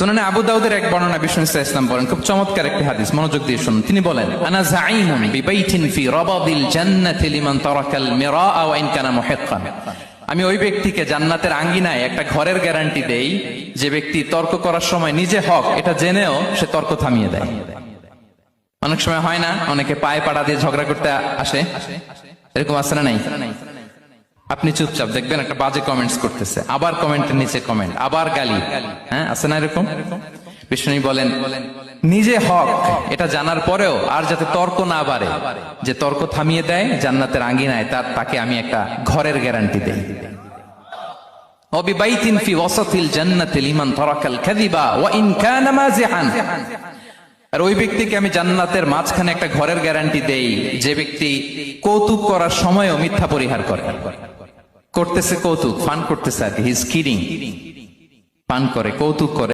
সুনানে আবু দাউদের এক বর্ণনা বিষ্ণু ইসলাম বলেন, খুব চমৎকার একটি হাদিস, মনোযোগ দিয়ে শুনুন। তিনি বলেন, আনা যাঈমুন বিবাইতিন ফি রাবাদিল জান্নাতি লিমান তারাকাল মিরাআ ওয়া ইন কানা মুহিক্কান। আমি ওই ব্যক্তিকে জান্নাতের আঙ্গিনায় একটা ঘরের গ্যারান্টি দেই যে ব্যক্তি তর্ক করার সময় নিজে হক এটা জেনেও সে তর্ক থামিয়ে দেয়। অনেক সময় হয় না, অনেকে পায়ে পাড়া দিয়ে ঝগড়া করতে আসে, এরকম আছে না নাই? আপনি চুপচাপ দেখবেন একটা বাজে কমেন্টস করতেছে, আবার কমেন্টের নিচে কমেন্ট, আবার গালি, হ্যাঁ আছে না এরকম? বিষ্ণু বলেন, নিজে হক এটা জানার পরেও আর যাতে তর্ক না বাড়ে, যে তর্ক থামিয়ে দেয় জান্নাতের আঙ্গিনায়, তাকে আমি একটা ঘরের গ্যারান্টি দেই। ওয়াবিবাইতিন ফি ওয়াসাতিল জান্নাতি লিমান তারাকাল কাযিবা ওয়া ইন কানা মাযিহান। আর ওই ব্যক্তিকে আমি জান্নাতের মাঝখানে একটা ঘরের গ্যারান্টি দেই যে ব্যক্তি কৌতুক করার সময়ও মিথ্যা পরিহার করে। করতেছে কৌতুক, ফান করতেছে আর কি, হি ইজ কিডিং, ফান করে, কৌতুক করে।